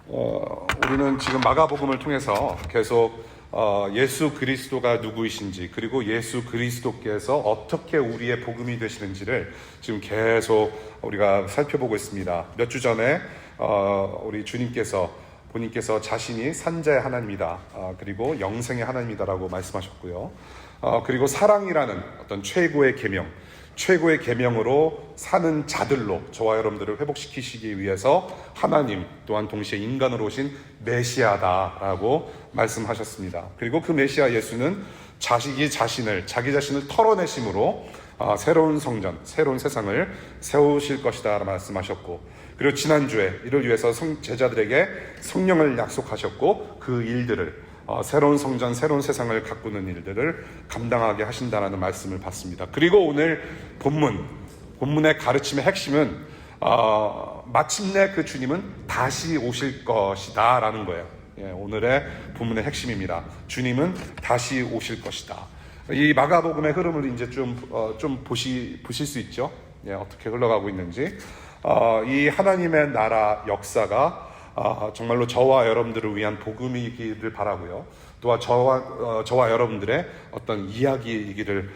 우리는 지금 마가복음을 통해서 계속 예수 그리스도가 누구이신지, 그리고 예수 그리스도께서 어떻게 우리의 복음이 되시는지를 지금 계속 우리가 살펴보고 있습니다. 몇 주 전에 우리 본인께서 자신이 산자의 하나님이다, 그리고 영생의 하나님이다라고 말씀하셨고요. 그리고 사랑이라는 어떤 최고의 계명으로 사는 자들로 저와 여러분들을 회복시키시기 위해서 하나님 또한 동시에 인간으로 오신 메시아다라고 말씀하셨습니다. 그리고 그 메시아 예수는 자기 자신을 털어내심으로 새로운 성전, 새로운 세상을 세우실 것이다 말씀하셨고, 그리고 지난주에 이를 위해서 제자들에게 성령을 약속하셨고, 그 일들을 새로운 성전, 새로운 세상을 가꾸는 일들을 감당하게 하신다는 말씀을 받습니다. 그리고 오늘 본문의 가르침의 핵심은 마침내 그 주님은 다시 오실 것이다 라는 거예요. 오늘의 본문의 핵심입니다. 주님은 다시 오실 것이다. 이 마가복음의 흐름을 이제 좀 보실 수 있죠. 어떻게 흘러가고 있는지. 이 하나님의 나라 역사가 정말로 저와 여러분들을 위한 복음이기를 바라고요. 또한 저와 여러분들의 어떤 이야기이기를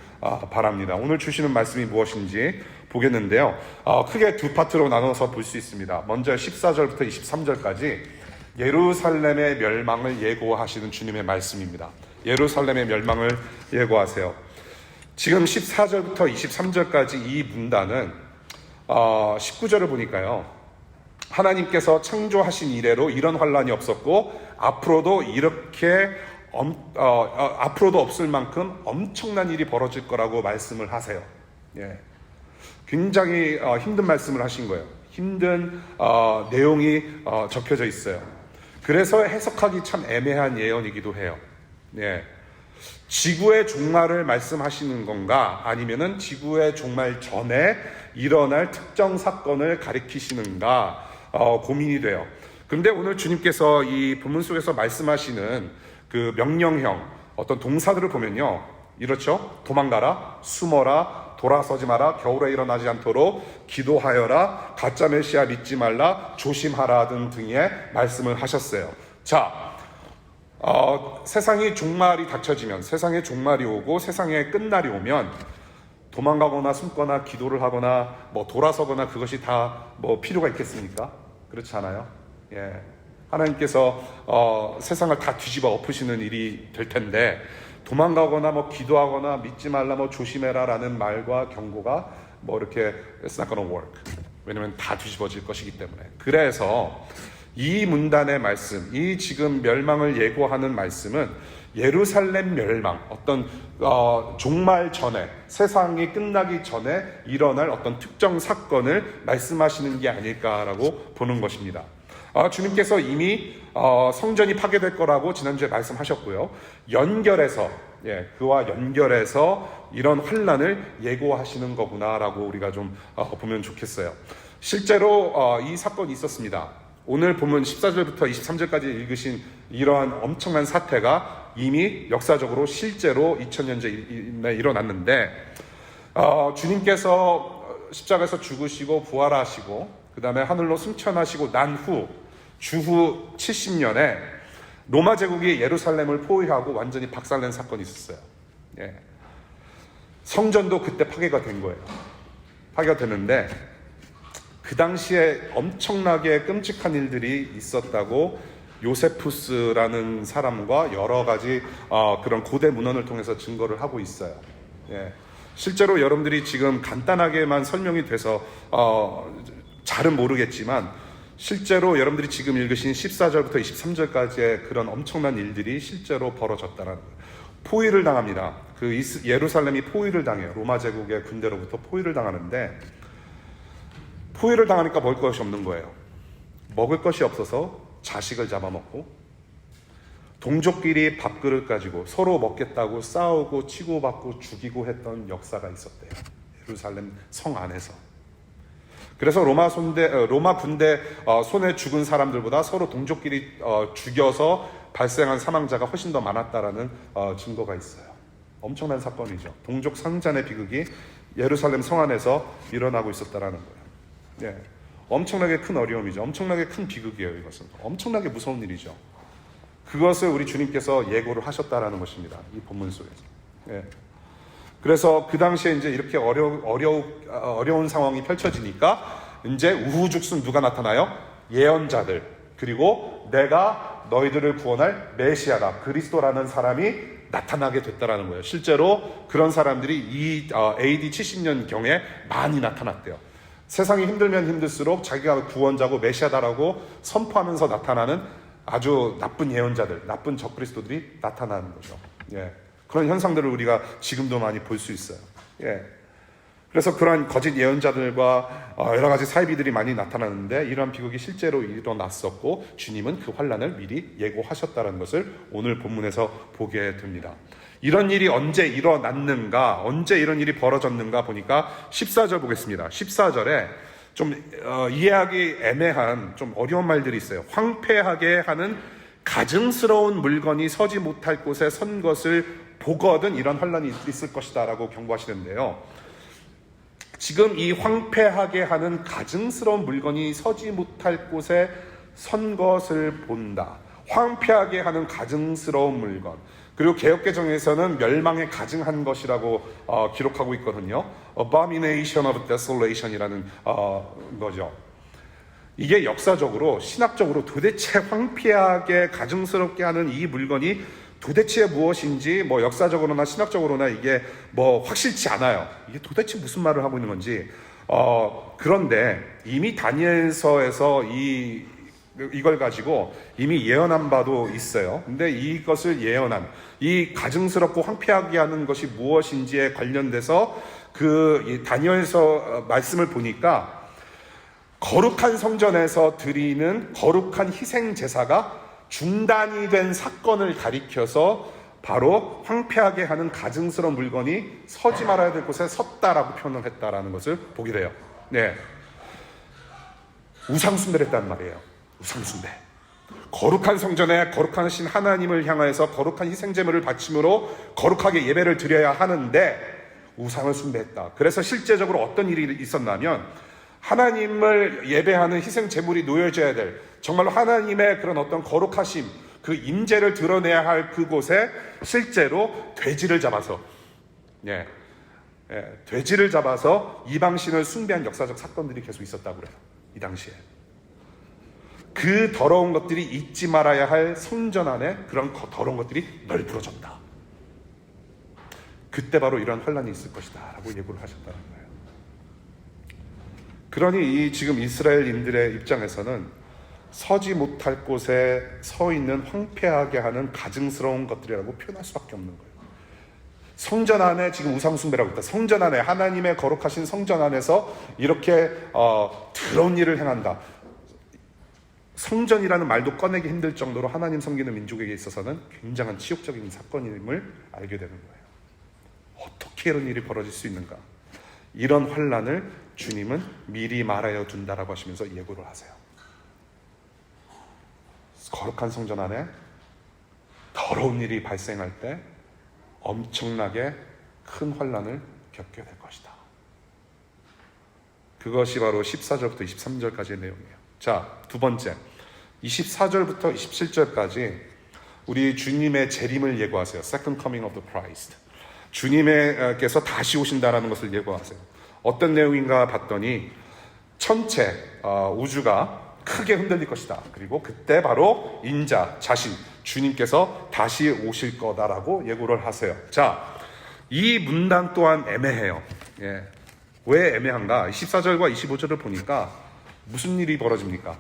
바랍니다. 오늘 주시는 말씀이 무엇인지 보겠는데요. 크게 두 파트로 나눠서 볼 수 있습니다. 먼저 14절부터 23절까지 예루살렘의 멸망을 예고하시는 주님의 말씀입니다. 예루살렘의 멸망을 예고하세요. 지금 14절부터 23절까지 이 문단은 19절을 보니까요, 하나님께서 창조하신 이래로 이런 환란이 없었고 앞으로도 앞으로도 없을 만큼 엄청난 일이 벌어질 거라고 말씀을 하세요. 굉장히 힘든 말씀을 하신 거예요. 힘든 내용이 적혀져 있어요. 그래서 해석하기 참 애매한 예언이기도 해요. 지구의 종말을 말씀하시는 건가, 아니면은 지구의 종말 전에 일어날 특정 사건을 가리키시는가 고민이 돼요. 그런데 오늘 주님께서 이 본문 속에서 말씀하시는 그 명령형 어떤 동사들을 보면요, 이렇죠. 도망가라, 숨어라, 돌아서지 마라, 겨울에 일어나지 않도록 기도하여라, 가짜 메시아 믿지 말라, 조심하라 등의 말씀을 하셨어요. 자, 세상이 종말이 닥쳐지면, 세상에 종말이 오고 세상에 끝날이 오면 도망가거나 숨거나 기도를 하거나 돌아서거나 그것이 다 필요가 있겠습니까? 그렇지 않아요? 하나님께서 세상을 다 뒤집어 엎으시는 일이 될 텐데, 도망가거나 기도하거나 믿지 말라 조심해라 라는 말과 경고가 이렇게 it's not gonna work. 왜냐면 다 뒤집어질 것이기 때문에. 그래서 이 문단의 말씀, 이 지금 멸망을 예고하는 말씀은 예루살렘 멸망, 어떤 종말 전에, 세상이 끝나기 전에 일어날 어떤 특정 사건을 말씀하시는 게 아닐까라고 보는 것입니다. 주님께서 이미 성전이 파괴될 거라고 지난주에 말씀하셨고요. 그와 연결해서 이런 환란을 예고하시는 거구나라고 우리가 좀 보면 좋겠어요. 실제로 이 사건이 있었습니다. 오늘 보면 14절부터 23절까지 읽으신 이러한 엄청난 사태가 이미 역사적으로 실제로 2000년 전에 일어났는데, 주님께서 십자가에서 죽으시고 부활하시고 그 다음에 하늘로 승천하시고 난 후 주후 70년에 로마 제국이 예루살렘을 포위하고 완전히 박살낸 사건이 있었어요. 성전도 그때 파괴가 된 거예요. 파괴가 됐는데 그 당시에 엄청나게 끔찍한 일들이 있었다고 요세푸스라는 사람과 여러 가지 그런 고대 문헌을 통해서 증거를 하고 있어요. 실제로 여러분들이 지금 간단하게만 설명이 돼서 잘은 모르겠지만, 실제로 여러분들이 지금 읽으신 14절부터 23절까지의 그런 엄청난 일들이 실제로 벌어졌다는 거예요. 포위를 당합니다. 예루살렘이 포위를 당해요. 로마 제국의 군대로부터 포위를 당하는데, 포위를 당하니까 먹을 것이 없는 거예요. 먹을 것이 없어서 자식을 잡아먹고, 동족끼리 밥그릇 가지고 서로 먹겠다고 싸우고 치고받고 죽이고 했던 역사가 있었대요. 예루살렘 성 안에서. 그래서 로마 군대 손에 죽은 사람들보다 서로 동족끼리 죽여서 발생한 사망자가 훨씬 더 많았다라는 증거가 있어요. 엄청난 사건이죠. 동족 상잔의 비극이 예루살렘 성 안에서 일어나고 있었다라는 거예요. 엄청나게 큰 어려움이죠. 엄청나게 큰 비극이에요. 이것은 엄청나게 무서운 일이죠. 그것을 우리 주님께서 예고를 하셨다라는 것입니다. 이 본문 속에서. 예. 그래서 그 당시에 이제 이렇게 어려운 상황이 펼쳐지니까 이제 우후죽순 누가 나타나요? 예언자들, 그리고 내가 너희들을 구원할 메시아다, 그리스도라는 사람이 나타나게 됐다라는 거예요. 실제로 그런 사람들이 이 AD 70년경에 많이 나타났대요. 세상이 힘들면 힘들수록 자기가 구원자고 메시아다라고 선포하면서 나타나는 아주 나쁜 예언자들, 나쁜 적그리스도들이 나타나는 거죠. 예. 그런 현상들을 우리가 지금도 많이 볼 수 있어요. 예. 그래서 그런 거짓 예언자들과 여러 가지 사이비들이 많이 나타나는데, 이러한 비극이 실제로 일어났었고 주님은 그 환란을 미리 예고하셨다는 것을 오늘 본문에서 보게 됩니다. 이런 일이 언제 일어났는가, 언제 이런 일이 벌어졌는가 보니까 14절 보겠습니다. 14절에 좀 이해하기 애매한 좀 어려운 말들이 있어요. 황폐하게 하는 가증스러운 물건이 서지 못할 곳에 선 것을 보거든 이런 환란이 있을 것이다 라고 경고하시는데요. 지금 이 황폐하게 하는 가증스러운 물건이 서지 못할 곳에 선 것을 본다. 황폐하게 하는 가증스러운 물건. 그리고 개역개정에서는 멸망에 가증한 것이라고 기록하고 있거든요. Abomination of Desolation이라는 거죠. 이게 역사적으로, 신학적으로 도대체 황폐하게 가증스럽게 하는 이 물건이 도대체 무엇인지 역사적으로나 신학적으로나 이게 확실치 않아요. 이게 도대체 무슨 말을 하고 있는 건지. 그런데 이미 다니엘서에서 이걸 가지고 이미 예언한 바도 있어요. 근데 이것을 예언한 이 가증스럽고 황폐하게 하는 것이 무엇인지에 관련돼서 그 다니엘서 말씀을 보니까 거룩한 성전에서 드리는 거룩한 희생 제사가 중단이 된 사건을 가리켜서 바로 황폐하게 하는 가증스러운 물건이 서지 말아야 될 곳에 섰다라고 표현을 했다라는 것을 보게 돼요. 네, 우상숭배를 했다는 말이에요. 우상숭배. 거룩한 성전에 거룩하신 하나님을 향하여서 거룩한 희생제물을 바침으로 거룩하게 예배를 드려야 하는데 우상을 숭배했다. 그래서 실제적으로 어떤 일이 있었냐면, 하나님을 예배하는 희생제물이 놓여져야 될, 정말로 하나님의 그런 어떤 거룩하심, 그 임재를 드러내야 할 그곳에 실제로 돼지를 잡아서 돼지를 잡아서 이방신을 숭배한 역사적 사건들이 계속 있었다고 그래요. 이 당시에 그 더러운 것들이 잊지 말아야 할 성전 안에 그런 더러운 것들이 널브러졌다. 그때 바로 이런 환란이 있을 것이다 라고 예고를 하셨다는 거예요. 그러니 지금 이스라엘인들의 입장에서는 서지 못할 곳에 서 있는 황폐하게 하는 가증스러운 것들이라고 표현할 수밖에 없는 거예요. 성전 안에 지금 우상숭배라고 했다. 성전 안에, 하나님의 거룩하신 성전 안에서 이렇게 더러운 일을 행한다. 성전이라는 말도 꺼내기 힘들 정도로 하나님 섬기는 민족에게 있어서는 굉장한 치욕적인 사건임을 알게 되는 거예요. 어떻게 이런 일이 벌어질 수 있는가? 이런 환란을 주님은 미리 말하여 둔다라고 하시면서 예고를 하세요. 거룩한 성전 안에 더러운 일이 발생할 때 엄청나게 큰 환란을 겪게 될 것이다. 그것이 바로 14절부터 23절까지의 내용이에요. 자, 두 번째, 24절부터 27절까지 우리 주님의 재림을 예고하세요. Second coming of the Christ. 주님께서 다시 오신다라는 것을 예고하세요. 어떤 내용인가 봤더니 전체 우주가 크게 흔들릴 것이다. 그리고 그때 바로 인자 자신 주님께서 다시 오실 거다라고 예고를 하세요. 자, 이 문단 또한 애매해요. 예. 왜 애매한가? 14절과 25절을 보니까 무슨 일이 벌어집니까?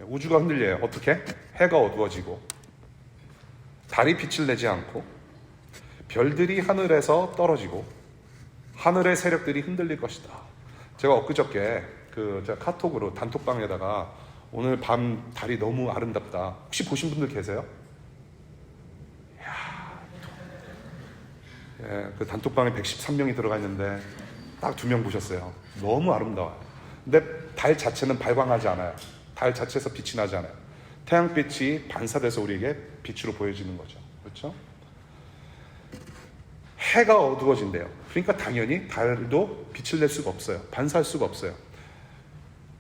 우주가 흔들려요. 어떻게? 해가 어두워지고 달이 빛을 내지 않고 별들이 하늘에서 떨어지고 하늘의 세력들이 흔들릴 것이다. 제가 엊그저께 제가 카톡으로 단톡방에다가 오늘 밤 달이 너무 아름답다. 혹시 보신 분들 계세요? 예, 그 단톡방에 113명이 들어가 있는데 딱 2명 보셨어요. 너무 아름다워요. 근데 달 자체는 발광하지 않아요. 달 자체에서 빛이 나지 않아요. 태양빛이 반사돼서 우리에게 빛으로 보여지는 거죠. 그렇죠? 해가 어두워진대요. 그러니까 당연히 달도 빛을 낼 수가 없어요. 반사할 수가 없어요.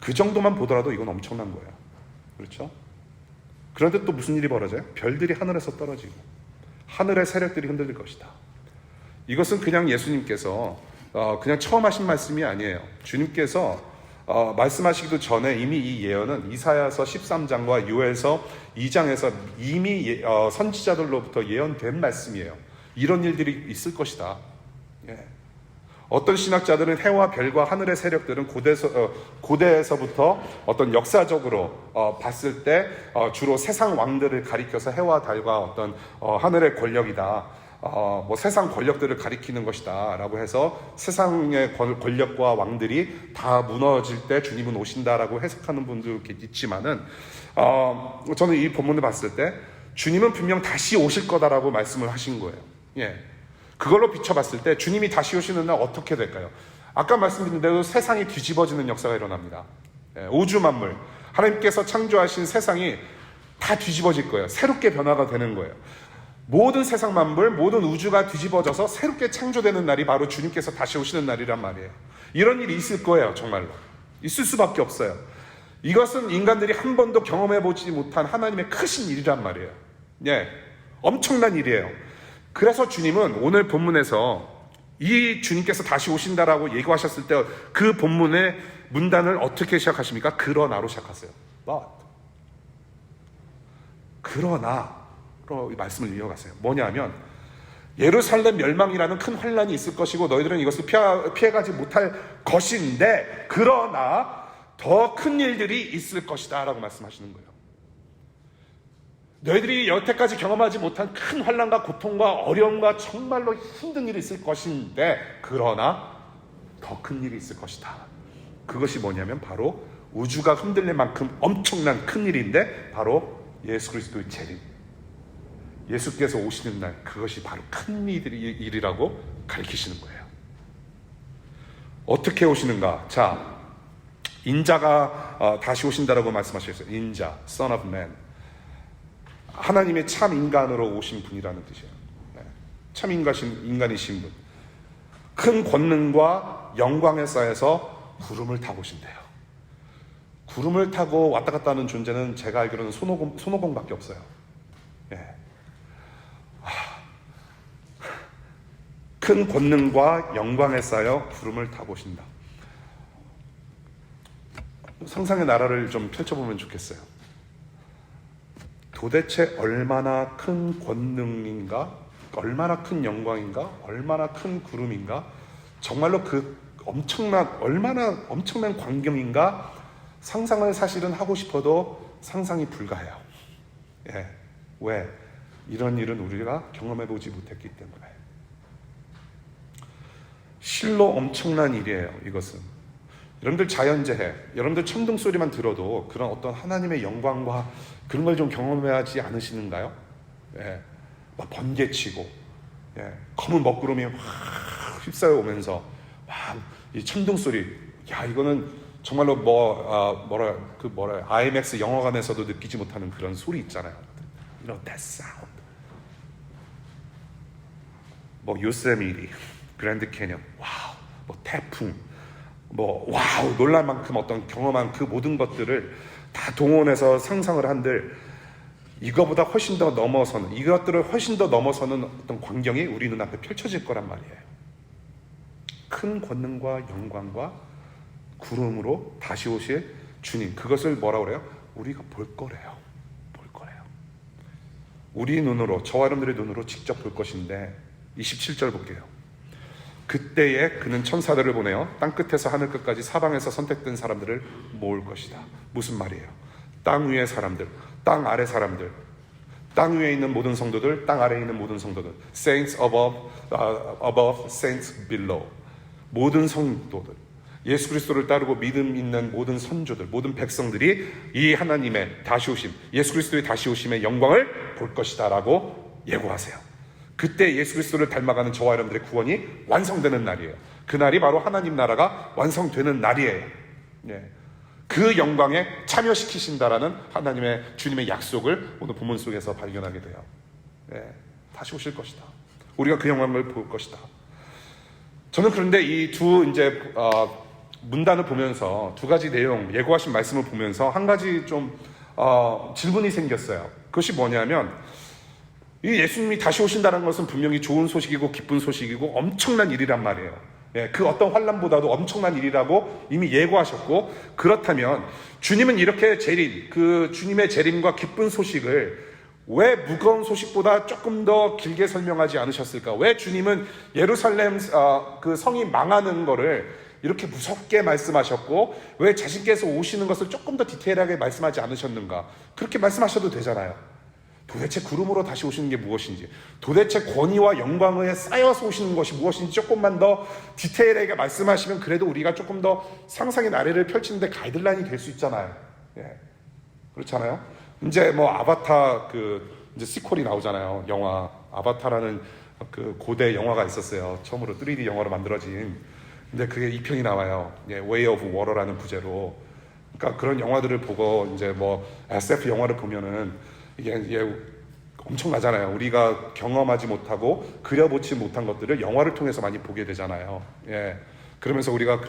그 정도만 보더라도 이건 엄청난 거예요. 그렇죠? 그런데 또 무슨 일이 벌어져요? 별들이 하늘에서 떨어지고 하늘의 세력들이 흔들릴 것이다. 이것은 그냥 예수님께서 그냥 처음 하신 말씀이 아니에요. 주님께서 말씀하시기도 전에 이미 이 예언은 이사야서 13장과 요엘서 2장에서 이미 선지자들로부터 예언된 말씀이에요. 이런 일들이 있을 것이다. 예. 어떤 신학자들은 해와 별과 하늘의 세력들은 고대에서부터 어떤 역사적으로 봤을 때 주로 세상 왕들을 가리켜서 해와 달과 어떤 하늘의 권력이다. 뭐 세상 권력들을 가리키는 것이다 라고 해서 세상의 권력과 왕들이 다 무너질 때 주님은 오신다라고 해석하는 분도 있지만은 저는 이 본문을 봤을 때 주님은 분명 다시 오실 거다라고 말씀을 하신 거예요. 예. 그걸로 비춰봤을 때 주님이 다시 오시는 날 어떻게 될까요? 아까 말씀드린 대로 세상이 뒤집어지는 역사가 일어납니다. 예. 우주 만물 하나님께서 창조하신 세상이 다 뒤집어질 거예요. 새롭게 변화가 되는 거예요. 모든 세상 만물, 모든 우주가 뒤집어져서 새롭게 창조되는 날이 바로 주님께서 다시 오시는 날이란 말이에요. 이런 일이 있을 거예요. 정말로 있을 수밖에 없어요. 이것은 인간들이 한 번도 경험해보지 못한 하나님의 크신 일이란 말이에요. 예, 엄청난 일이에요. 그래서 주님은 오늘 본문에서 이 주님께서 다시 오신다라고 예고하셨을 때 그 본문의 문단을 어떻게 시작하십니까? 그러나로 시작하세요. But. 그러나로 이 말씀을 이어가세요. 뭐냐면 예루살렘 멸망이라는 큰 환란이 있을 것이고 너희들은 이것을 피해가지 못할 것인데 그러나 더 큰 일들이 있을 것이다 라고 말씀하시는 거예요. 너희들이 여태까지 경험하지 못한 큰 환난과 고통과 어려움과 정말로 힘든 일이 있을 것인데 그러나 더 큰 일이 있을 것이다. 그것이 뭐냐면 바로 우주가 흔들릴 만큼 엄청난 큰 일인데 바로 예수 그리스도의 재림. 예수께서 오시는 날 그것이 바로 큰 일이라고 가르치시는 거예요. 어떻게 오시는가? 자, 인자가 다시 오신다라고 말씀하셨어요. 인자, Son of Man. 하나님의 참 인간으로 오신 분이라는 뜻이에요. 네. 참 인간이신 분. 큰 권능과 영광에 쌓여서 구름을 타고 오신대요. 구름을 타고 왔다 갔다 하는 존재는 제가 알기로는 손오공밖에 없어요. 예. 큰 권능과 영광에 쌓여 구름을 타고 오신다. 상상의 나라를 좀 펼쳐보면 좋겠어요. 도대체 얼마나 큰 권능인가, 얼마나 큰 영광인가, 얼마나 큰 구름인가, 정말로 그 얼마나 엄청난 광경인가 상상을 사실은 하고 싶어도 상상이 불가해요. 예. 왜? 이런 일은 우리가 경험해보지 못했기 때문에. 실로 엄청난 일이에요. 이것은 여러분들 자연재해, 여러분들 천둥 소리만 들어도 그런 어떤 하나님의 영광과 그런 걸 좀 경험하지 않으시는가요? 예. 막 번개치고, 예. 검은 먹구름이 확 휩싸여 오면서 이 천둥 소리, 야 이거는 정말로 IMAX 영화관에서도 느끼지 못하는 그런 소리 있잖아요. You know that sound. 뭐 요세미티, 그랜드 캐년, 와우, 뭐 태풍, 뭐 와우 놀랄 만큼 어떤 경험한 그 모든 것들을 다 동원해서 상상을 한들 이것들을 훨씬 더 넘어서는 어떤 광경이 우리 눈앞에 펼쳐질 거란 말이에요. 큰 권능과 영광과 구름으로 다시 오실 주님, 그것을 뭐라 그래요? 우리가 볼 거래요. 우리 눈으로, 저와 여러분들의 눈으로 직접 볼 것인데 27절 볼게요. 그때에 그는 천사들을 보내어 땅끝에서 하늘끝까지 사방에서 선택된 사람들을 모을 것이다. 무슨 말이에요? 땅 위의 사람들, 땅 아래 사람들, 땅 위에 있는 모든 성도들, 땅 아래에 있는 모든 성도들, saints above, saints below. 모든 성도들, 예수 그리스도를 따르고 믿음 있는 모든 선조들, 모든 백성들이 이 하나님의 다시 오심, 예수 그리스도의 다시 오심의 영광을 볼 것이다 라고 예고하세요. 그때 예수 그리스도를 닮아가는 저와 여러분들의 구원이 완성되는 날이에요. 그날이 바로 하나님 나라가 완성되는 날이에요. 예. 그 영광에 참여시키신다라는 하나님의 주님의 약속을 오늘 본문 속에서 발견하게 돼요. 예. 다시 오실 것이다. 우리가 그 영광을 볼 것이다. 저는 그런데 이 두 문단을 보면서 두 가지 내용, 예고하신 말씀을 보면서 한 가지 좀 질문이 생겼어요. 그것이 뭐냐면, 이 예수님이 다시 오신다는 것은 분명히 좋은 소식이고 기쁜 소식이고 엄청난 일이란 말이에요. 예, 그 어떤 환난보다도 엄청난 일이라고 이미 예고하셨고, 그렇다면 주님은 이렇게 재림, 그 주님의 재림과 기쁜 소식을 왜 무거운 소식보다 조금 더 길게 설명하지 않으셨을까? 왜 주님은 예루살렘 그 성이 망하는 거를 이렇게 무섭게 말씀하셨고, 왜 자신께서 오시는 것을 조금 더 디테일하게 말씀하지 않으셨는가? 그렇게 말씀하셔도 되잖아요. 도대체 구름으로 다시 오시는 게 무엇인지, 도대체 권위와 영광에 쌓여서 오시는 것이 무엇인지 조금만 더 디테일하게 말씀하시면 그래도 우리가 조금 더 상상의 나래를 펼치는데 가이드라인이 될 수 있잖아요. 예. 그렇잖아요. 이제 뭐 아바타 이제 시퀄이 나오잖아요. 영화 아바타라는 그 고대 영화가 있었어요. 처음으로 3D 영화로 만들어진. 근데 그게 2편이 나와요. 예, Way of Water라는 부제로. 그러니까 그런 영화들을 보고 이제 뭐 SF 영화를 보면은 이게 엄청나잖아요. 우리가 경험하지 못하고 그려보지 못한 것들을 영화를 통해서 많이 보게 되잖아요. 예. 그러면서 우리가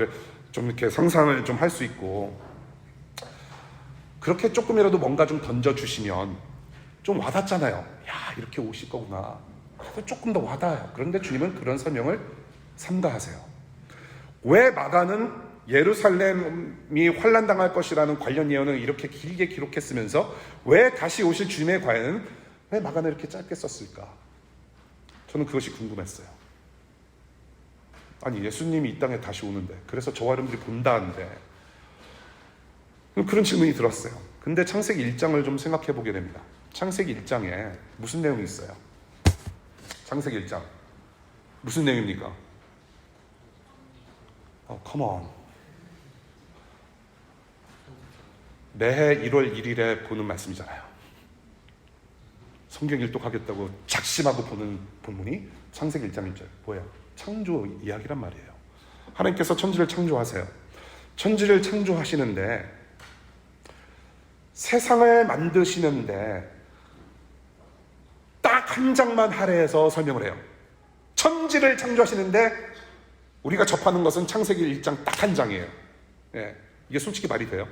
좀 이렇게 상상을 좀 할 수 있고, 그렇게 조금이라도 뭔가 좀 던져주시면 좀 와닿잖아요. 야, 이렇게 오실 거구나. 그래도 조금 더 와닿아요. 그런데 주님은 그런 설명을 삼가하세요. 왜 마가는 예루살렘이 환난당할 것이라는 관련 예언을 이렇게 길게 기록했으면서 왜 다시 오실 주님의 과연은 왜 마가는 이렇게 짧게 썼을까? 저는 그것이 궁금했어요. 아니, 예수님이 이 땅에 다시 오는데, 그래서 저와 여러분들이 본다는데, 그런 질문이 들었어요. 근데 창세기 1장을 좀 생각해 보게 됩니다. 창세기 1장에 무슨 내용이 있어요? 창세기 1장 무슨 내용입니까? come on. 매해 1월 1일에 보는 말씀이잖아요. 성경 일독하겠다고 작심하고 보는 본문이 창세기 1장 1절. 뭐예요? 창조 이야기란 말이에요. 하나님께서 천지를 창조하세요. 천지를 창조하시는데, 세상을 만드시는데 딱 한 장만 할애해서 설명을 해요. 천지를 창조하시는데 우리가 접하는 것은 창세기 1장 딱 한 장이에요. 예, 이게 솔직히 말이 돼요?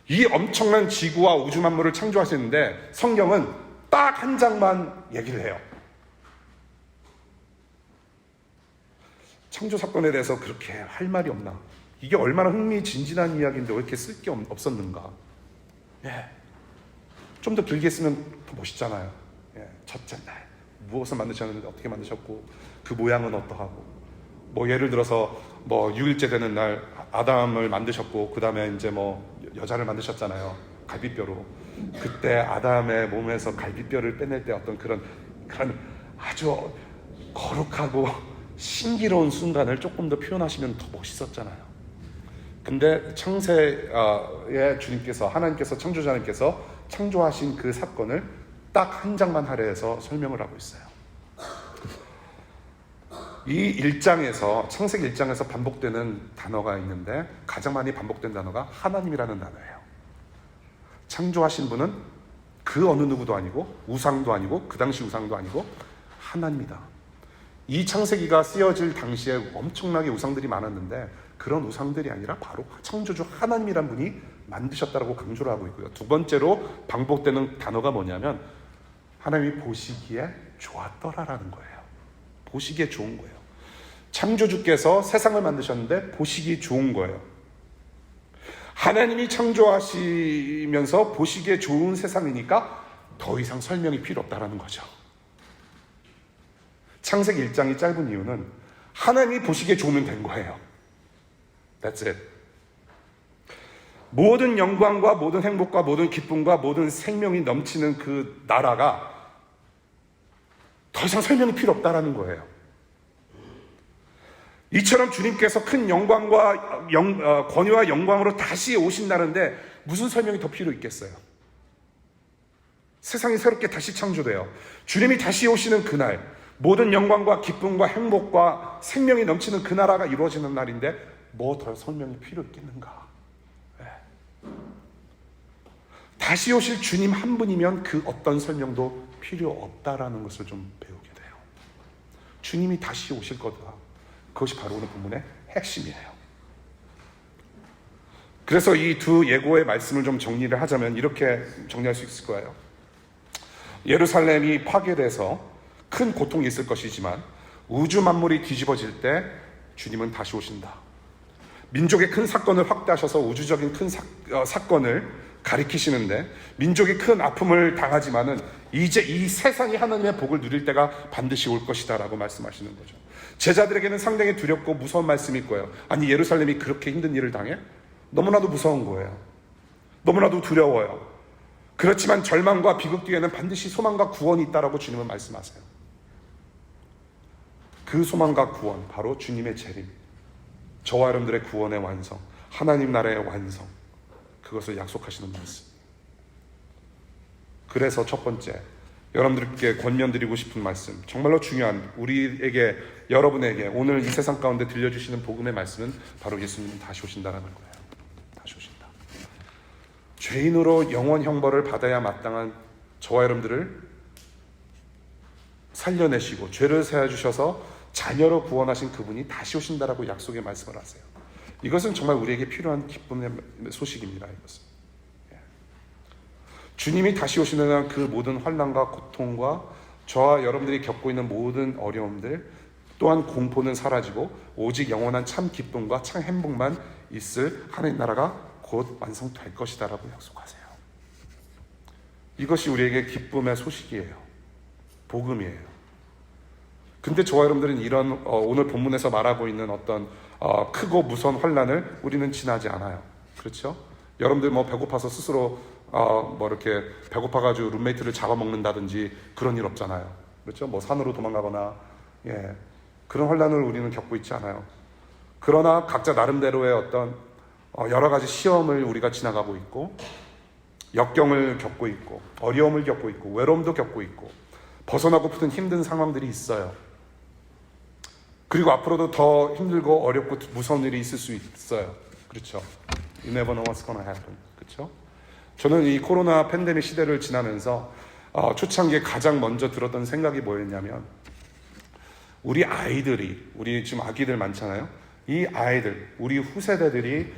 이 엄청난 지구와 우주 만물을 창조하시는데 성경은 딱 한 장만 얘기를 해요. 창조 사건에 대해서 그렇게 할 말이 없나? 이게 얼마나 흥미진진한 이야기인데 왜 이렇게 쓸 게 없었는가? 예, 좀 더 길게 쓰면 더 멋있잖아요. 예, 첫째 날 무엇을 만드셨는데 어떻게 만드셨고, 그 모양은 어떠하고, 뭐 예를 들어서 뭐 6일째 되는 날 아담을 만드셨고, 그 다음에 이제 뭐 여자를 만드셨잖아요. 갈비뼈로. 그때 아담의 몸에서 갈비뼈를 빼낼 때 어떤 그런 아주 거룩하고 신기로운 순간을 조금 더 표현하시면 더 멋있었잖아요. 근데 창세의 주님께서, 하나님께서, 창조자님께서 창조하신 그 사건을 딱 한 장만 할애해서 설명을 하고 있어요. 이 1장에서, 창세기 1장에서 반복되는 단어가 있는데 가장 많이 반복된 단어가 하나님이라는 단어예요. 창조하신 분은 그 어느 누구도 아니고 우상도 아니고 그 당시 우상도 아니고 하나님이다. 이 창세기가 쓰여질 당시에 엄청나게 우상들이 많았는데 그런 우상들이 아니라 바로 창조주 하나님이란 분이 만드셨다라고 강조를 하고 있고요. 두 번째로 반복되는 단어가 뭐냐면 하나님이 보시기에 좋았더라라는 거예요. 보시기에 좋은 거예요. 창조주께서 세상을 만드셨는데 보시기 좋은 거예요. 하나님이 창조하시면서 보시기에 좋은 세상이니까 더 이상 설명이 필요 없다라는 거죠. 창세기 1장이 짧은 이유는 하나님이 보시기에 좋으면 된 거예요. That's it. 모든 영광과 모든 행복과 모든 기쁨과 모든 생명이 넘치는 그 나라가 더 이상 설명이 필요 없다라는 거예요. 이처럼 주님께서 큰 영광과 권위와 영광으로 다시 오신다는데 무슨 설명이 더 필요 있겠어요? 세상이 새롭게 다시 창조돼요. 주님이 다시 오시는 그날, 모든 영광과 기쁨과 행복과 생명이 넘치는 그 나라가 이루어지는 날인데 뭐 더 설명이 필요 있겠는가? 네. 다시 오실 주님 한 분이면 그 어떤 설명도 필요 없다라는 것을 좀 배우게 돼요. 주님이 다시 오실 거다. 그것이 바로 오늘 본문의 핵심이에요. 그래서 이 두 예고의 말씀을 좀 정리를 하자면 이렇게 정리할 수 있을 거예요. 예루살렘이 파괴돼서 큰 고통이 있을 것이지만 우주 만물이 뒤집어질 때 주님은 다시 오신다. 민족의 큰 사건을 확대하셔서 우주적인 큰 사건을 가리키시는데 민족이 큰 아픔을 당하지만은 이제 이 세상이 하나님의 복을 누릴 때가 반드시 올 것이다 라고 말씀하시는 거죠. 제자들에게는 상당히 두렵고 무서운 말씀일 거예요. 아니, 예루살렘이 그렇게 힘든 일을 당해? 너무나도 무서운 거예요. 너무나도 두려워요. 그렇지만 절망과 비극 뒤에는 반드시 소망과 구원이 있다라고 주님은 말씀하세요. 그 소망과 구원, 바로 주님의 재림, 저와 여러분들의 구원의 완성, 하나님 나라의 완성, 그것을 약속하시는 말씀. 그래서 첫 번째, 여러분들께 권면드리고 싶은 말씀, 정말로 중요한 우리에게, 여러분에게 오늘 이 세상 가운데 들려주시는 복음의 말씀은 바로 예수님이 다시 오신다라는 거예요. 다시 오신다. 죄인으로 영원 형벌을 받아야 마땅한 저와 여러분들을 살려내시고 죄를 사해주셔서 자녀로 구원하신 그분이 다시 오신다라고 약속의 말씀을 하세요. 이것은 정말 우리에게 필요한 기쁨의 소식입니다. 이것은 주님이 다시 오시는 그 모든 환난과 고통과 저와 여러분들이 겪고 있는 모든 어려움들 또한 공포는 사라지고 오직 영원한 참 기쁨과 참 행복만 있을 하나님 나라가 곧 완성될 것이다 라고 약속하세요. 이것이 우리에게 기쁨의 소식이에요. 복음이에요. 근데 저와 여러분들은 이런 오늘 본문에서 말하고 있는 어떤 크고 무서운 환난을 우리는 지나지 않아요. 그렇죠? 여러분들 뭐 배고파서 스스로 뭐 이렇게 배고파가지고 룸메이트를 잡아먹는다든지 그런 일 없잖아요. 그렇죠? 뭐 산으로 도망가거나 그런 환난을 우리는 겪고 있지 않아요. 그러나 각자 나름대로의 어떤 여러 가지 시험을 우리가 지나가고 있고 역경을 겪고 있고 어려움을 겪고 있고 외로움도 겪고 있고 벗어나고픈 힘든 상황들이 있어요. 그리고 앞으로도 더 힘들고 어렵고 무서운 일이 있을 수 있어요. 그렇죠? You never know what's gonna happen. 그렇죠? 저는 이 코로나 팬데믹 시대를 지나면서 초창기에 가장 먼저 들었던 생각이 뭐였냐면 우리 아이들이, 우리 지금 아기들 많잖아요. 이 아이들, 우리 후세대들이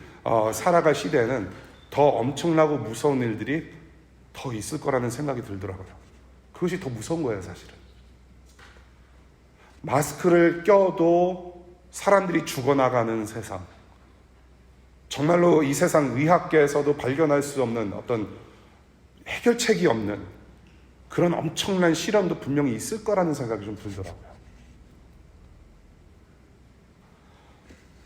살아갈 시대에는 더 엄청나고 무서운 일들이 더 있을 거라는 생각이 들더라고요. 그것이 더 무서운 거예요, 사실은. 마스크를 껴도 사람들이 죽어나가는 세상. 정말로 이 세상 의학계에서도 발견할 수 없는 어떤 해결책이 없는 그런 엄청난 시련도 분명히 있을 거라는 생각이 좀 들더라고요.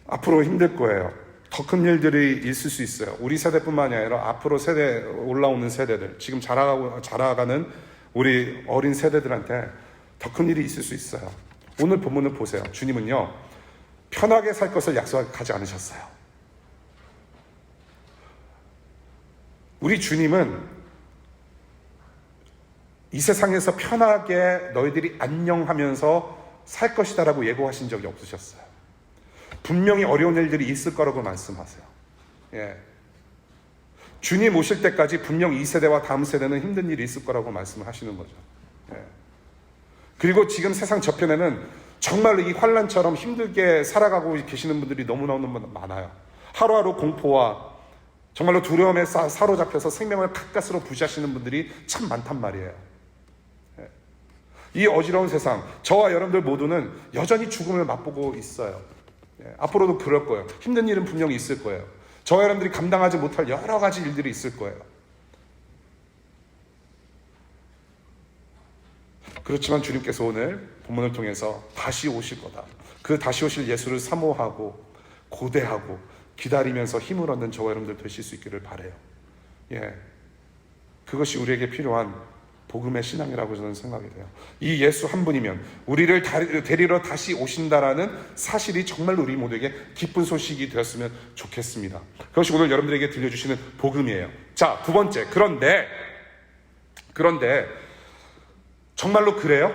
앞으로 힘들 거예요. 더 큰 일들이 있을 수 있어요. 우리 세대뿐만이 아니라 앞으로 올라오는 세대들, 지금 자라가는 우리 어린 세대들한테 더 큰 일이 있을 수 있어요. 오늘 본문을 보세요. 주님은요, 편하게 살 것을 약속하지 않으셨어요. 우리 주님은 이 세상에서 편하게 너희들이 안녕하면서 살 것이다라고 예고하신 적이 없으셨어요. 분명히 어려운 일들이 있을 거라고 말씀하세요. 주님 오실 때까지 분명 이 세대와 다음 세대는 힘든 일이 있을 거라고 말씀을 하시는 거죠. 그리고 지금 세상 저편에는 정말로 이 환난처럼 힘들게 살아가고 계시는 분들이 너무너무 많아요. 하루하루 공포와 정말로 두려움에 사로잡혀서 생명을 가까스로 부지하시는 분들이 참 많단 말이에요. 이 어지러운 세상, 저와 여러분들 모두는 여전히 죽음을 맛보고 있어요. 앞으로도 그럴 거예요. 힘든 일은 분명히 있을 거예요. 저와 여러분들이 감당하지 못할 여러 가지 일들이 있을 거예요. 그렇지만 주님께서 오늘 본문을 통해서 다시 오실 거다. 그 다시 오실 예수를 사모하고 고대하고 기다리면서 힘을 얻는 저와 여러분들 되실 수 있기를 바라요. 그것이 우리에게 필요한 복음의 신앙이라고 저는 생각이 돼요. 이 예수 한 분이면 우리를 데리러 다시 오신다라는 사실이 정말로 우리 모두에게 기쁜 소식이 되었으면 좋겠습니다. 그것이 오늘 여러분들에게 들려주시는 복음이에요. 자, 두 번째, 그런데 정말로 그래요?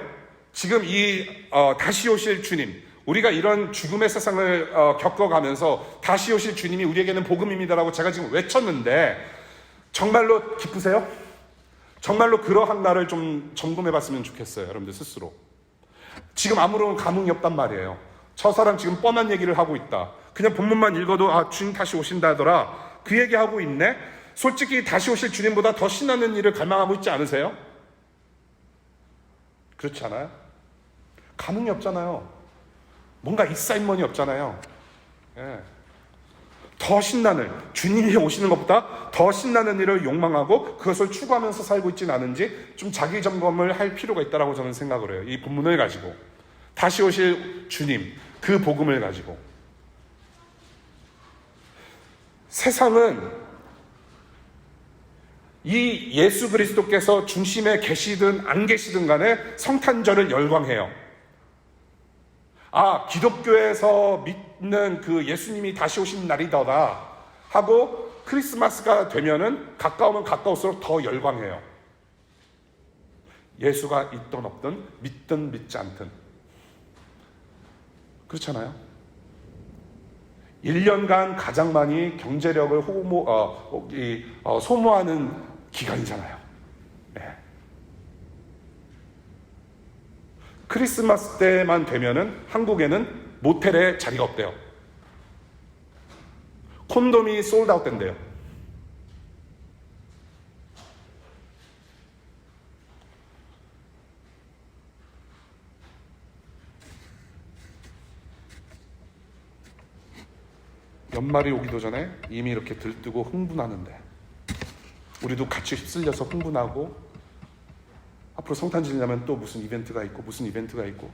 지금 이 다시 오실 주님, 우리가 이런 죽음의 세상을 겪어가면서 다시 오실 주님이 우리에게는 복음입니다라고 제가 지금 외쳤는데 정말로 기쁘세요? 정말로 그러한 날을 좀 점검해 봤으면 좋겠어요. 여러분들 스스로. 지금 아무런 감흥이 없단 말이에요. 저 사람 지금 뻔한 얘기를 하고 있다. 그냥 본문만 읽어도 주님 다시 오신다더라. 그 얘기하고 있네? 솔직히 다시 오실 주님보다 더 신나는 일을 갈망하고 있지 않으세요? 그렇지 않아요? 감흥이 없잖아요. 뭔가 익사이먼이 없잖아요. 예. 더 신나는, 주님이 오시는 것보다 더 신나는 일을 욕망하고 그것을 추구하면서 살고 있지는 않은지 좀 자기 점검을 할 필요가 있다고 저는 생각을 해요. 이 본문을 가지고 다시 오실 주님, 그 복음을 가지고. 세상은 이 예수 그리스도께서 중심에 계시든 안 계시든 간에 성탄절을 열광해요. 아, 기독교에서 믿는 그 예수님이 다시 오신 날이더라 하고 크리스마스가 되면은 가까우면 가까울수록 더 열광해요. 예수가 있든 없든 믿든 믿지 않든. 그렇잖아요. 1년간 가장 많이 경제력을 소모하는 기간이잖아요. 네. 크리스마스 때만 되면은 한국에는 모텔에 자리가 없대요. 콘돔이 솔드아웃 된대요. 연말이 오기도 전에 이미 이렇게 들뜨고 흥분하는데 우리도 같이 휩쓸려서 흥분하고 앞으로 성탄 지나면 또 무슨 이벤트가 있고 무슨 이벤트가 있고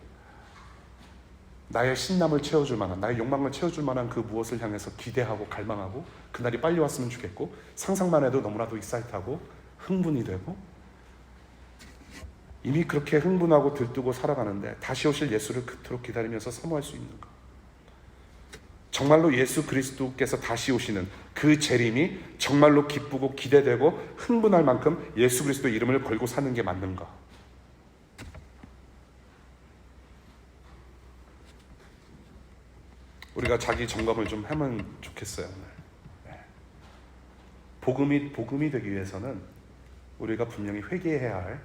나의 신남을 채워줄 만한, 나의 욕망을 채워줄 만한 그 무엇을 향해서 기대하고 갈망하고 그날이 빨리 왔으면 좋겠고 상상만 해도 너무나도 익사이트하고 흥분이 되고 이미 그렇게 흥분하고 들뜨고 살아가는데 다시 오실 예수를 그토록 기다리면서 사모할 수 있는가? 정말로 예수 그리스도께서 다시 오시는 그 재림이 정말로 기쁘고 기대되고 흥분할 만큼 예수 그리스도 이름을 걸고 사는 게 맞는가? 우리가 자기 점검을 좀 하면 좋겠어요. 오늘. 복음이 되기 위해서는 우리가 분명히 회개해야 할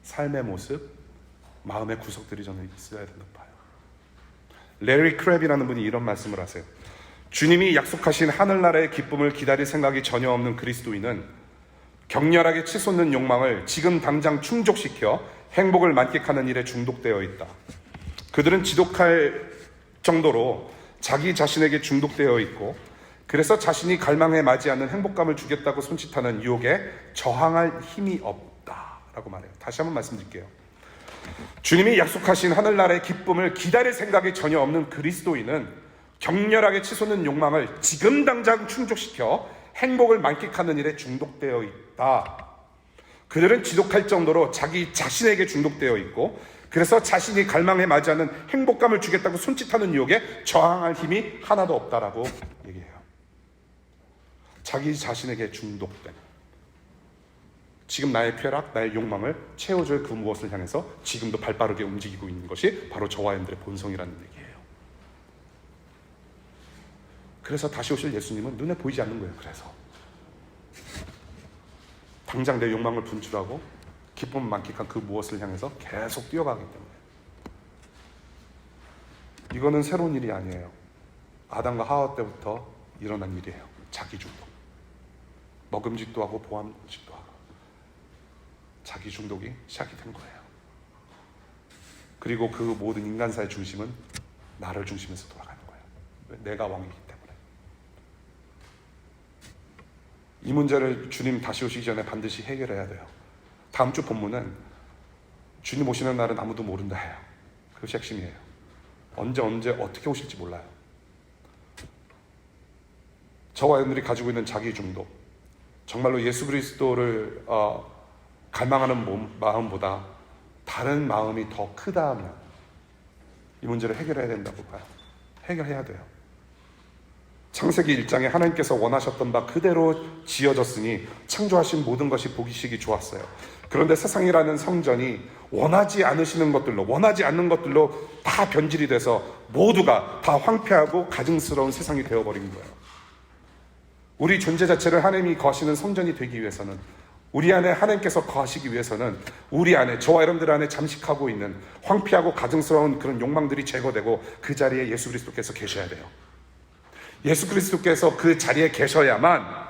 삶의 모습, 마음의 구석들이 저는 있어야 된다고 봐요. 레리 크랩이라는 분이 이런 말씀을 하세요. 주님이 약속하신 하늘나라의 기쁨을 기다릴 생각이 전혀 없는 그리스도인은 격렬하게 치솟는 욕망을 지금 당장 충족시켜 행복을 만끽하는 일에 중독되어 있다. 그들은 지독할 정도로 자기 자신에게 중독되어 있고 그래서 자신이 갈망에 맞지 않는 행복감을 주겠다고 손짓하는 유혹에 저항할 힘이 없다라고 말해요. 다시 한번 말씀드릴게요. 주님이 약속하신 하늘나라의 기쁨을 기다릴 생각이 전혀 없는 그리스도인은 격렬하게 치솟는 욕망을 지금 당장 충족시켜 행복을 만끽하는 일에 중독되어 있다. 그들은 지독할 정도로 자기 자신에게 중독되어 있고 그래서 자신이 갈망에 맞지 않는 행복감을 주겠다고 손짓하는 유혹에 저항할 힘이 하나도 없다라고 얘기해요. 자기 자신에게 중독된 지금 나의 쾌락, 나의 욕망을 채워줄 그 무엇을 향해서 지금도 발빠르게 움직이고 있는 것이 바로 저와 여러분들의 본성이라는 얘기예요. 그래서 다시 오실 예수님은 눈에 보이지 않는 거예요. 그래서 당장 내 욕망을 분출하고 기쁨을 만끽한 그 무엇을 향해서 계속 뛰어가기 때문에 이거는 새로운 일이 아니에요. 아담과 하와 때부터 일어난 일이에요. 자기 중독. 먹음직도 하고 보암직도 하고 자기 중독이 시작이 된 거예요. 그리고 그 모든 인간사의 중심은 나를 중심에서 돌아가는 거예요. 내가 왕이기 때문에. 이 문제를 주님 다시 오시기 전에 반드시 해결해야 돼요. 다음 주 본문은 주님 오시는 날은 아무도 모른다 해요. 그것이 핵심이에요. 언제 어떻게 오실지 몰라요. 저와 여러분들이 가지고 있는 자기 중독, 정말로 예수 그리스도를 갈망하는 마음보다 다른 마음이 더 크다 하면 이 문제를 해결해야 된다고 봐요. 해결해야 돼요. 창세기 1장에 하나님께서 원하셨던 바 그대로 지어졌으니 창조하신 모든 것이 보기시기 좋았어요. 그런데 세상이라는 성전이 원하지 않으시는 것들로, 원하지 않는 것들로 다 변질이 돼서 모두가 다 황폐하고 가증스러운 세상이 되어버린 거예요. 우리 존재 자체를 하나님이 거하시는 성전이 되기 위해서는, 우리 안에 하나님께서 거하시기 위해서는 우리 안에, 저와 여러분들 안에 잠식하고 있는 황폐하고 가증스러운 그런 욕망들이 제거되고 그 자리에 예수 그리스도께서 계셔야 돼요. 예수 그리스도께서 그 자리에 계셔야만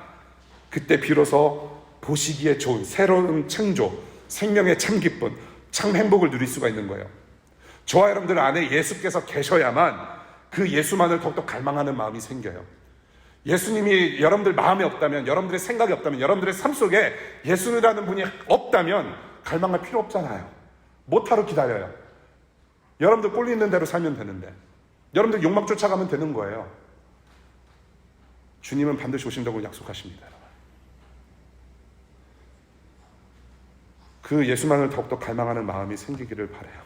그때 비로소 보시기에 좋은 새로운 창조, 생명의 참 기쁨, 참 행복을 누릴 수가 있는 거예요. 저와 여러분들 안에 예수께서 계셔야만 그 예수만을 더욱더 갈망하는 마음이 생겨요. 예수님이 여러분들 마음에 없다면, 여러분들의 생각이 없다면, 여러분들의 삶 속에 예수라는 분이 없다면 갈망할 필요 없잖아요. 못하러 기다려요. 여러분들 꼴리 있는 대로 살면 되는데, 여러분들 욕망 쫓아가면 되는 거예요. 주님은 반드시 오신다고 약속하십니다. 그 예수만을 더욱더 갈망하는 마음이 생기기를 바라요.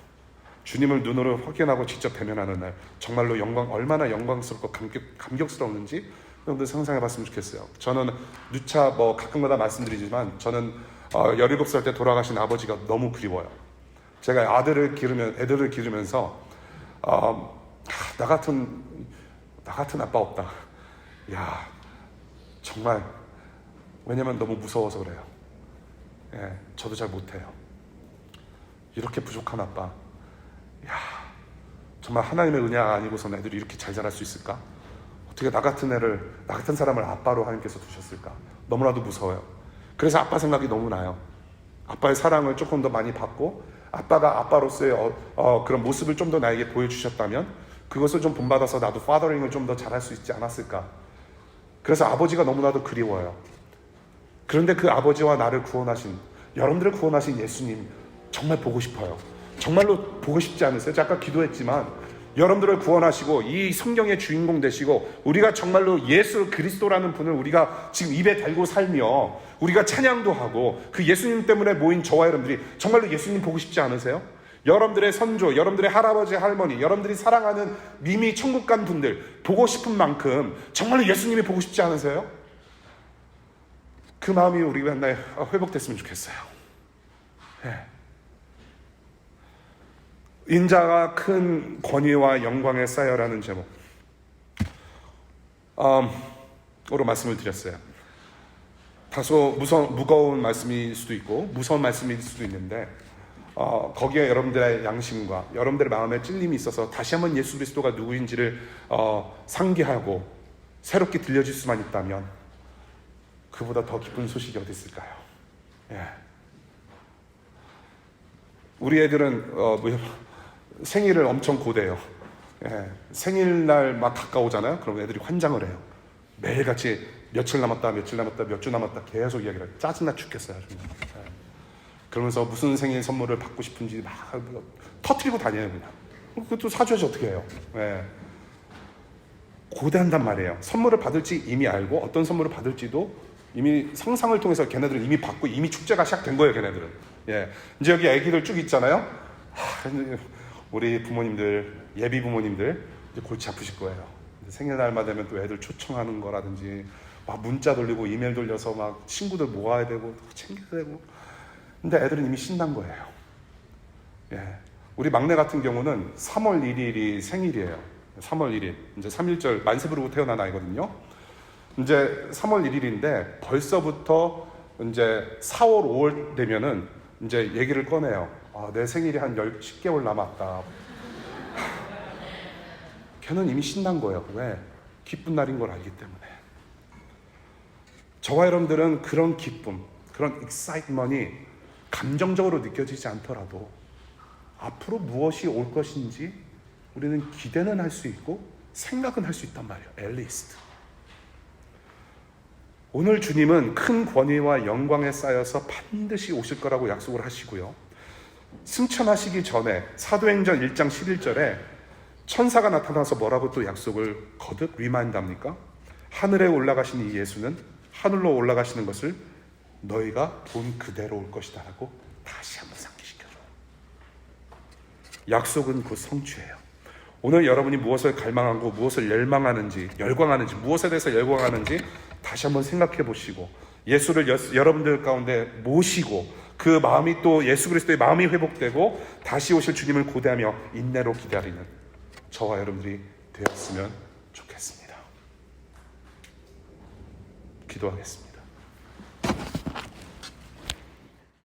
주님을 눈으로 확인하고 직접 대면하는 날, 정말로 얼마나 영광스럽고 감격스러웠는지 여러분들 상상해 봤으면 좋겠어요. 저는 누차 가끔가다 말씀드리지만, 저는 17살 때 돌아가신 아버지가 너무 그리워요. 제가 애들을 기르면서 나 같은 아빠 없다. 야, 정말, 왜냐면 너무 무서워서 그래요. 예, 저도 잘 못해요. 이렇게 부족한 아빠, 야, 정말 하나님의 은혜가 아니고서는 애들이 이렇게 잘 자랄 수 있을까? 어떻게 나 같은 사람을 아빠로 하나님께서 두셨을까? 너무나도 무서워요. 그래서 아빠 생각이 너무 나요. 아빠의 사랑을 조금 더 많이 받고, 아빠가 아빠로서의 그런 모습을 좀 더 나에게 보여주셨다면, 그것을 좀 본받아서 나도 파더링을 좀 더 잘할 수 있지 않았을까? 그래서 아버지가 너무나도 그리워요. 그런데 그 아버지와 나를 구원하신, 여러분들을 구원하신 예수님 정말 보고 싶어요. 정말로 보고 싶지 않으세요? 제가 아까 기도했지만, 여러분들을 구원하시고 이 성경의 주인공 되시고, 우리가 정말로 예수 그리스도라는 분을 우리가 지금 입에 달고 살며 우리가 찬양도 하고, 그 예수님 때문에 모인 저와 여러분들이 정말로 예수님 보고 싶지 않으세요? 여러분들의 선조, 여러분들의 할아버지, 할머니, 여러분들이 사랑하는 이미 천국 간 분들 보고 싶은 만큼 정말로 예수님이 보고 싶지 않으세요? 그 마음이 우리 맨날 회복됐으면 좋겠어요. 네. 인자가 큰 권위와 영광에 쌓여라는 제목 으로 말씀을 드렸어요. 다소 무거운 말씀일 수도 있고 무서운 말씀일 수도 있는데, 거기에 여러분들의 양심과 여러분들의 마음에 찔림이 있어서 다시 한번 예수 그리스도가 누구인지를 상기하고 새롭게 들려질 수만 있다면, 그보다 더 기쁜 소식이 어디 있을까요? 예. 우리 애들은 생일을 엄청 고대요. 예. 생일날 막 가까우잖아요. 그럼 애들이 환장을 해요. 매일같이 며칠 남았다, 몇 주 남았다 계속 이야기를 해요. 짜증나 죽겠어요. 정말. 예. 그러면서 무슨 생일 선물을 받고 싶은지 막 터뜨리고 다녀요. 그냥. 그것도 사줘야지 어떻게 해요. 예. 고대한단 말이에요. 선물을 받을지 이미 알고, 어떤 선물을 받을지도 이미 상상을 통해서 걔네들은 이미 받고, 이미 축제가 시작된 거예요. 걔네들은. 예. 이제 여기 애기들 쭉 있잖아요. 우리 부모님들, 예비 부모님들 이제 골치 아프실 거예요. 생일날만 되면 또 애들 초청하는 거라든지 막 문자 돌리고 이메일 돌려서 막 친구들 모아야 되고 챙겨야 되고. 근데 애들은 이미 신난 거예요. 예. 우리 막내 같은 경우는 3월 1일이 생일이에요. 3월 1일. 이제 3.1절 만세 부르고 태어난 아이거든요. 이제 3월 1일인데 벌써부터 이제 4월, 5월 되면은 이제 얘기를 꺼내요. 내 생일이 한 10개월 남았다. 걔는 이미 신난 거예요. 왜? 기쁜 날인 걸 알기 때문에. 저와 여러분들은 그런 기쁨, 그런 익사이트먼이 감정적으로 느껴지지 않더라도 앞으로 무엇이 올 것인지 우리는 기대는 할 수 있고 생각은 할 수 있단 말이에요. 앨리스트. 오늘 주님은 큰 권위와 영광에 쌓여서 반드시 오실 거라고 약속을 하시고요. 승천하시기 전에 사도행전 1장 11절에 천사가 나타나서 뭐라고 또 약속을 거듭 리마인드합니까? 하늘에 올라가신 이 예수는 하늘로 올라가시는 것을 너희가 본 그대로 올 것이다 라고 다시 한번 상기시켜줘. 약속은 곧 성취예요. 오늘 여러분이 무엇을 갈망하고 무엇을 열망하는지, 무엇에 대해서 열광하는지 다시 한번 생각해 보시고, 예수를 여러분들 가운데 모시고, 그 마음이 또 예수 그리스도의 마음이 회복되고 다시 오실 주님을 고대하며 인내로 기다리는 저와 여러분들이 되었으면 좋겠습니다. 기도하겠습니다.